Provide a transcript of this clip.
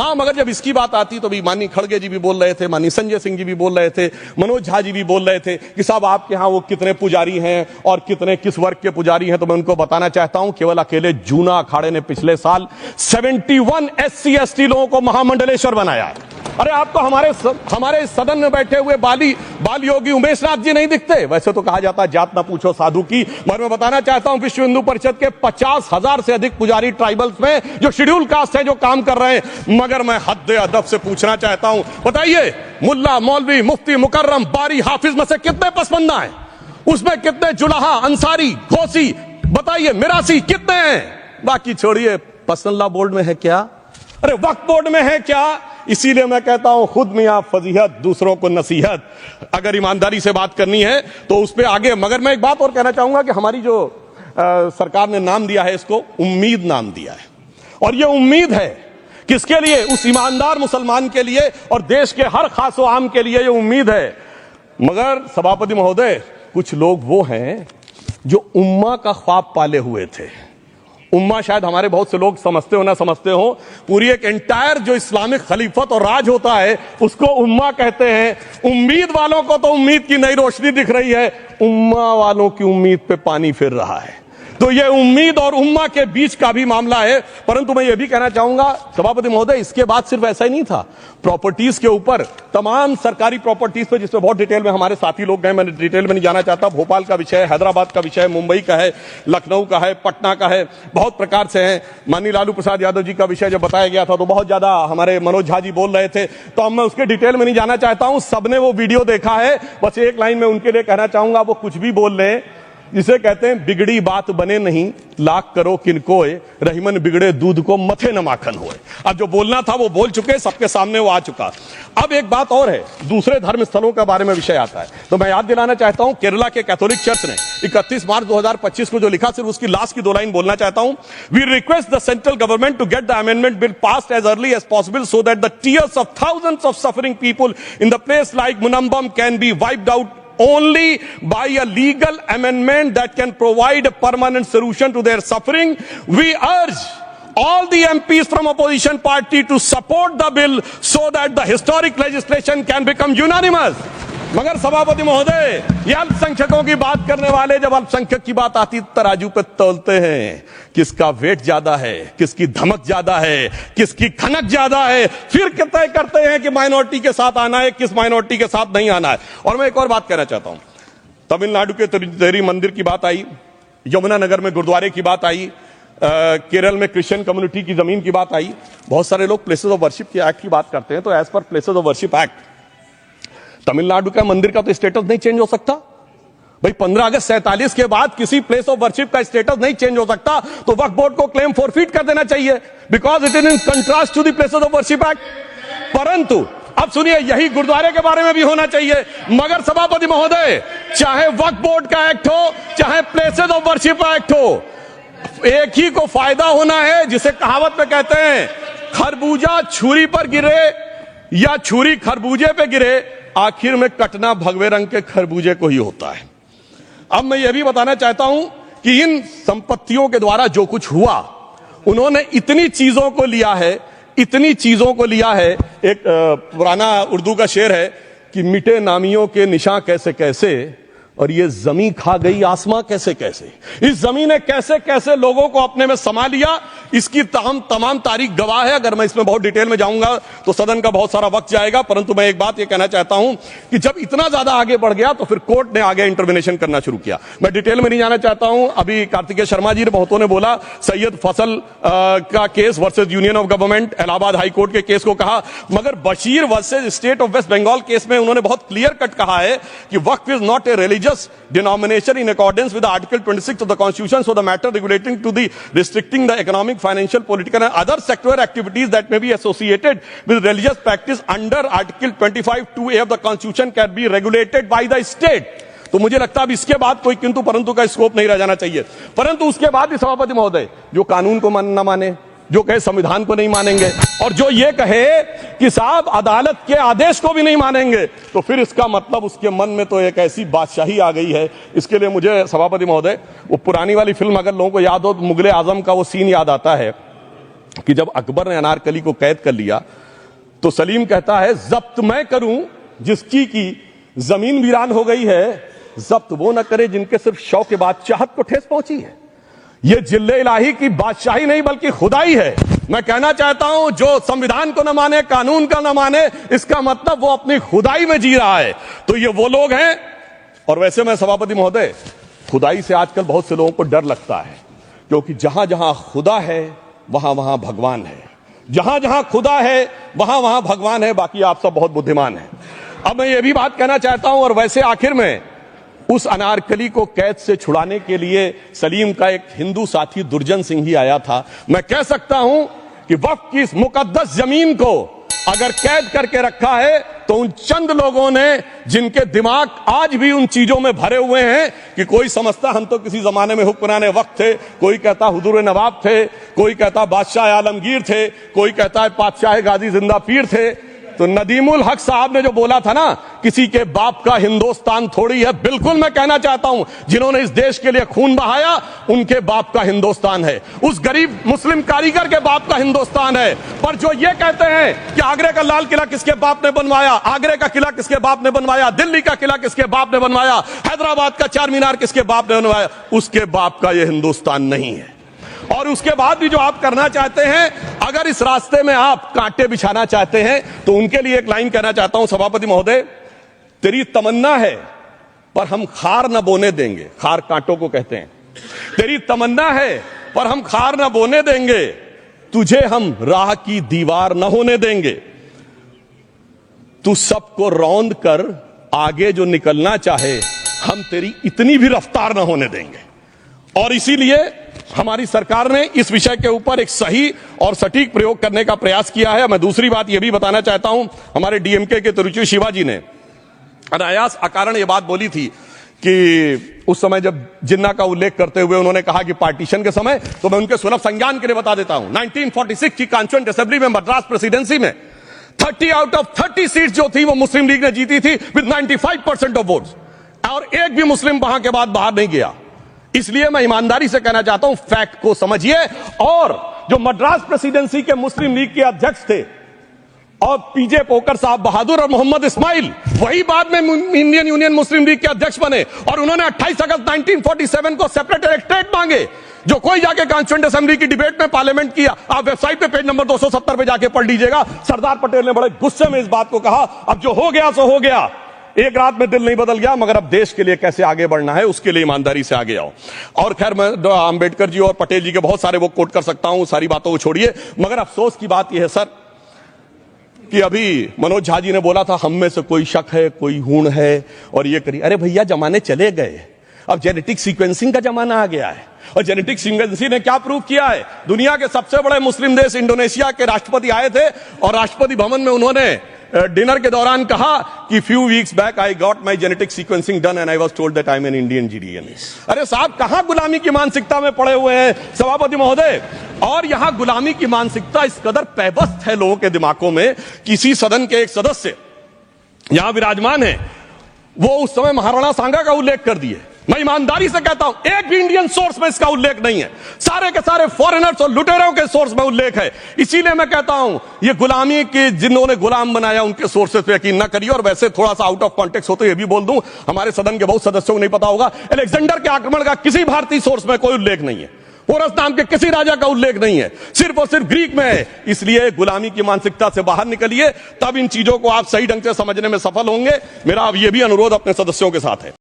हाँ, मगर जब इसकी बात आती तो भी माननीय खड़गे जी भी बोल रहे थे, माननीय संजय सिंह जी भी बोल रहे थे, मनोज झा जी भी बोल रहे थे कि साहब आपके यहाँ वो कितने पुजारी हैं और कितने किस वर्ग के पुजारी हैं। तो मैं उनको बताना चाहता हूं, केवल अकेले जूना अखाड़े ने पिछले साल 71 SC ST लोगों को महामंडलेश्वर बनाया। अरे आपको हमारे सदन में बैठे हुए बाल योगी उमेश नाथ जी नहीं दिखते? वैसे तो कहा जाता है जात ना पूछो साधु की, मगर मैं बताना चाहता हूं विश्व हिंदू परिषद के 50,000 से अधिक पुजारी ट्राइबल्स में जो शेड्यूल कास्ट है जो काम कर रहे हैं। मगर मैं हद अदब से पूछना चाहता हूं, बताइए मुल्ला मौलवी मुफ्ती मुकर्रम बारी हाफिज में से कितने पसमंदा हैं? उसमें कितने जुलाहा अंसारी घोसी बताइए मिरासी कितने हैं? बाकी छोड़िए, पर्सनल लॉ बोर्ड में है क्या? अरे वक्फ बोर्ड में है क्या? इसीलिए मैं कहता हूं खुद मियां फजीहत दूसरों को नसीहत। अगर ईमानदारी से बात करनी है तो उस पर आगे। मगर मैं एक बात और कहना चाहूंगा कि हमारी जो सरकार ने नाम दिया है, इसको उम्मीद नाम दिया है, और यह उम्मीद है किसके लिए? उस ईमानदार मुसलमान के लिए और देश के हर खास व आम के लिए यह उम्मीद है। मगर सभापति महोदय, कुछ लोग वो हैं जो उम्मा का ख्वाब पाले हुए थे। उम्मा शायद हमारे बहुत से लोग समझते हो ना समझते हो, पूरी एक एंटायर जो इस्लामिक खलीफत और राज होता है उसको उम्मा कहते हैं। उम्मीद वालों को तो उम्मीद की नई रोशनी दिख रही है, उम्मा वालों की उम्मीद पे पानी फिर रहा है। तो ये उम्मीद और उम्मा के बीच का भी मामला है। परंतु मैं ये भी कहना चाहूंगा सभापति महोदय, इसके बाद सिर्फ ऐसा ही नहीं था। प्रॉपर्टीज के ऊपर, तमाम सरकारी प्रॉपर्टीज पे, जिसमें बहुत डिटेल में हमारे साथी लोग गए, मैं डिटेल में नहीं जाना चाहता। भोपाल का विषय है, हैदराबाद का विषय है, मुंबई का है, लखनऊ का है, पटना का है, बहुत प्रकार से है। माननीय लालू प्रसाद यादव जी का विषय जब बताया गया था तो बहुत ज्यादा हमारे मनोज झा जी बोल रहे थे, तो अब मैं उसके डिटेल में नहीं जाना चाहता हूं। सबने वो वीडियो देखा है। बस एक लाइन में उनके लिए कहना चाहूंगा, वो कुछ भी बोल रहे हैं, जिसे कहते हैं बिगड़ी बात बने नहीं, लाख करो किनकोए, रहीमन बिगड़े दूध को मथे न माखन होए। अब जो बोलना था वो बोल चुके, सबके सामने वो आ चुका। अब एक बात और है, दूसरे धर्म स्थलों के बारे में विषय आता है, तो मैं याद दिलाना चाहता हूं, केरला के कैथोलिक चर्च ने 31 मार्च 2025 को जो लिखा, सिर्फ उसकी लास्ट की 2 लाइन बोलना चाहता हूं। We request the central government to get the amendment bill passed as early as possible so that the tears of thousands of suffering people in the place like Munambam can be wiped out only by a legal amendment that can provide a permanent solution to their suffering. We urge all the MPs from opposition party to support the bill so that the historic legislation can become unanimous. मगर सभापति महोदय, ये अल्पसंख्यकों की बात करने वाले जब अल्पसंख्यक की बात आती तराजू पे तौलते हैं, किसका वेट ज्यादा है, किसकी धमक ज्यादा है, किसकी खनक ज्यादा है, फिर तय करते हैं कि माइनॉरिटी के साथ आना है, किस माइनॉरिटी के साथ नहीं आना है। और मैं एक और बात कहना चाहता हूं, तमिलनाडु के तिरुचेरी मंदिर की बात आई, यमुनानगर में गुरुद्वारे की बात आई, केरल में क्रिश्चियन कम्युनिटी की जमीन की बात आई। बहुत सारे लोग प्लेसेस ऑफ वर्शिप के एक्ट की बात करते हैं, तो as per places of worship act Tamil Nadu का मंदिर का तो स्टेटस नहीं चेंज हो सकता भाई। 15 अगस्त 47 के बाद किसी प्लेस ऑफ वर्शिप का स्टेटस नहीं चेंज हो सकता, तो वक्फ बोर्ड को क्लेम फॉरफिट कर देना चाहिए, because it is in contrast to the places of worship act. परंतु अब सुनिए, यही गुरुद्वारे के बारे में भी होना चाहिए। मगर सभापति महोदय, चाहे वक्फ बोर्ड का एक्ट हो, चाहे प्लेसेस ऑफ वर्शिप एक्ट हो, एक ही को फायदा होना है, जिसे कहावत में कहते हैं, खरबूजा छुरी पर गिरे या छुरी खरबूजे पे गिरे, आखिर में कटना भगवे रंग के खरबूजे को ही होता है। अब मैं यह भी बताना चाहता हूं कि इन संपत्तियों के द्वारा जो कुछ हुआ, उन्होंने इतनी चीजों को लिया है, इतनी चीजों को लिया है। एक पुराना उर्दू का शेर है कि मिटे नामियों के निशान कैसे कैसे, और ये जमीन खा गई आसमां कैसे कैसे। इस जमीन ने कैसे कैसे लोगों को अपने में समा लिया, इसकी तमाम तारीख गवाह है। अगर मैं इसमें बहुत डिटेल में जाऊंगा तो सदन का बहुत सारा वक्त जाएगा, परंतु मैं एक बात यह कहना चाहता हूं कि जब इतना ज्यादा आगे बढ़ गया तो फिर कोर्ट ने आगे इंटरवेंशन करना शुरू किया। मैं डिटेल में नहीं जाना चाहता हूं। अभी कार्तिकेय शर्मा जी ने बहुतों ने बोला सैयद फसल का case versus Union of Government, Allahabad High Court के केस को कहा, मगर Bashir versus State of West Bengal case में उन्होंने बहुत क्लियर कट कहा है कि waqf is not a religious denomination in accordance with Article 26 of the Constitution, so the matter relating to the restricting the economic, financial, political and other sectoral activities that may be associated with religious practice under Article 25(2)(a) of the Constitution can be regulated by the state. तो मुझे लगता है अब इसके बाद कोई किंतु परंतु का स्कोप नहीं रह जाना चाहिए। परंतु उसके बाद भी सभापति महोदय, जो कानून को न माने, जो कहे संविधान को नहीं मानेंगे, और जो ये कहे कि साहब अदालत के आदेश को भी नहीं मानेंगे, तो फिर इसका मतलब उसके मन में तो एक ऐसी बादशाही आ गई है। इसके लिए मुझे सभापति महोदय, वो पुरानी वाली फिल्म अगर लोगों को याद हो तो मुगले आजम का वो सीन याद आता है कि जब अकबर ने अनारकली को कैद कर लिया तो सलीम कहता है, जब्त मैं करूं जिसकी की जमीन वीरान हो गई है, जब्त वो न करे जिनके सिर्फ शौक के बाद चाहत को ठेस पहुंची है। ये जिल्ले इलाही की बादशाही नहीं बल्कि खुदाई है। मैं कहना चाहता हूं, जो संविधान को न माने, कानून का न माने, इसका मतलब वो अपनी खुदाई में जी रहा है। तो ये वो लोग हैं। और वैसे मैं सभापति महोदय, खुदाई से आजकल बहुत से लोगों को डर लगता है, क्योंकि जहां जहां खुदा है वहां वहां भगवान है, जहां जहां खुदा है वहां वहां भगवान है। बाकी आप सब बहुत बुद्धिमान हैं। अब मैं ये भी बात कहना चाहता हूं, और वैसे आखिर में उस अनारकली को कैद से छुड़ाने के लिए सलीम का एक हिंदू साथी दुर्जन सिंह ही आया था। मैं कह सकता हूं कि वक्त की इस मुकद्दस जमीन को अगर कैद करके रखा है तो उन चंद लोगों ने, जिनके दिमाग आज भी उन चीजों में भरे हुए हैं कि कोई समझता हम तो किसी जमाने में हुक्मराने वक्त थे, कोई कहता हुजूर नवाब थे, कोई कहता बादशाह आलमगीर थे, कोई कहता है बादशाह गाजी जिंदा पीर थे। तो नदीमुल हक साहब ने जो बोला था ना, किसी के बाप का हिंदुस्तान थोड़ी है, बिल्कुल मैं कहना चाहता हूं, जिन्होंने इस देश के लिए खून बहाया उनके बाप का हिंदुस्तान है, उस गरीब मुस्लिम कारीगर के बाप का हिंदुस्तान है। पर जो ये कहते हैं कि आगरे का लाल किला किसके बाप ने बनवाया, आगरे का किला किसके बाप ने बनवाया, दिल्ली का किला किसके बाप ने बनवाया, हैदराबाद का चार मीनार किसके बाप ने बनवाया, उसके बाप का यह हिंदुस्तान नहीं है। और उसके बाद भी जो आप करना चाहते हैं, अगर इस रास्ते में आप कांटे बिछाना चाहते हैं, तो उनके लिए एक लाइन कहना चाहता हूं सभापति महोदय, तेरी तमन्ना है पर हम खार न बोने देंगे। खार कांटों को कहते हैं। तेरी तमन्ना है पर हम खार न बोने देंगे, तुझे हम राह की दीवार न होने देंगे। तू सबको रौंद कर आगे जो निकलना चाहे, हम तेरी इतनी भी रफ्तार न होने देंगे। और इसीलिए हमारी सरकार ने इस विषय के ऊपर एक सही और सटीक प्रयोग करने का प्रयास किया है। मैं दूसरी बात यह भी बताना चाहता हूं, हमारे डीएमके के तिरुचि शिवाजी ने अनायास अकारण यह बात बोली थी कि उस समय जब जिन्ना का उल्लेख करते हुए उन्होंने कहा कि पार्टीशन के समय, तो मैं उनके सुलभ संज्ञान के लिए बता देता हूं, 1946 की कॉन्स्टिट्यूएंट असेंबली में मद्रास प्रेसिडेंसी में 30 आउट ऑफ 30 सीट जो थी वो मुस्लिम लीग ने जीती थी विद 95% ऑफ वोट्स, और एक भी मुस्लिम वहां के बाद बाहर नहीं गया। इसलिए मैं ईमानदारी से कहना चाहता हूं, फैक्ट को समझिए। और जो मद्रास प्रेसिडेंसी के मुस्लिम लीग के अध्यक्ष थे और पीजे पोकर साहब बहादुर और मोहम्मद इस्माइल, वही बाद में इंडियन यूनियन मुस्लिम लीग के अध्यक्ष बने, और उन्होंने 28 अगस्त 1947 को सेपरेट इलेक्टोरेट मांगे, जो कोई जाके कॉन्स्टिट्यूएंट असेंबली की डिबेट में पार्लियामेंट किया। आप वेबसाइट पे पेज नंबर 270 पे जाके पढ़ लीजिएगा। सरदार पटेल ने बड़े गुस्से में इस बात को कहा, अब जो हो गया सो हो गया, एक रात में दिल नहीं बदल गया, मगर अब देश के लिए कैसे आगे बढ़ना है उसके लिए ईमानदारी से आगे आओ। और खैर मैं अंबेडकर जी और पटेल जी के बहुत सारे वो कोट कर सकता हूं, सारी बातों को छोड़िए। मगर अफसोस की बात यह है सर कि अभी मनोज झा जी ने बोला था हम में से कोई शक है, कोई हूण है और ये करिए। अरे भैया, जमाने चले गए, अब जेनेटिक सीक्वेंसिंग का जमाना आ गया है। और जेनेटिक सीक्वेंसिंग ने क्या प्रूव किया है, दुनिया के सबसे बड़े मुस्लिम देश इंडोनेशिया के राष्ट्रपति आए थे और राष्ट्रपति भवन में उन्होंने डिनर के दौरान कहा कि few weeks back I got my genetic sequencing done and I was told that I am an Indian GDN. अरे साहब, कहां गुलामी की मानसिकता में पड़े हुए हैं सभापति महोदय। और यहां गुलामी की मानसिकता इस कदर पैबस्त है लोगों के दिमागों में। किसी सदन के एक सदस्य यहां विराजमान है, वो उस समय महाराणा सांगा का उल्लेख कर दिए। मैं ईमानदारी से कहता हूं, एक भी इंडियन सोर्स में इसका उल्लेख नहीं है, सारे के सारे फॉरेनर्स और लुटेरों के सोर्स में उल्लेख है। इसीलिए मैं कहता हूं, ये गुलामी के जिन्होंने गुलाम बनाया उनके सोर्सेस पे यकीन न करिए। और वैसे थोड़ा सा आउट ऑफ कॉन्टेक्स्ट हो तो ये भी बोल दूं, हमारे सदन के बहुत सदस्यों को नहीं पता होगा, अलेक्जेंडर के आक्रमण का किसी भारतीय सोर्स में कोई उल्लेख नहीं है, होरस नाम के किसी राजा का उल्लेख नहीं है, सिर्फ और सिर्फ ग्रीक में है। इसलिए गुलामी की मानसिकता से बाहर निकलिए, तब इन चीजों को आप सही ढंग से समझने में सफल होंगे। मेरा अब यह भी अनुरोध अपने सदस्यों के साथ है।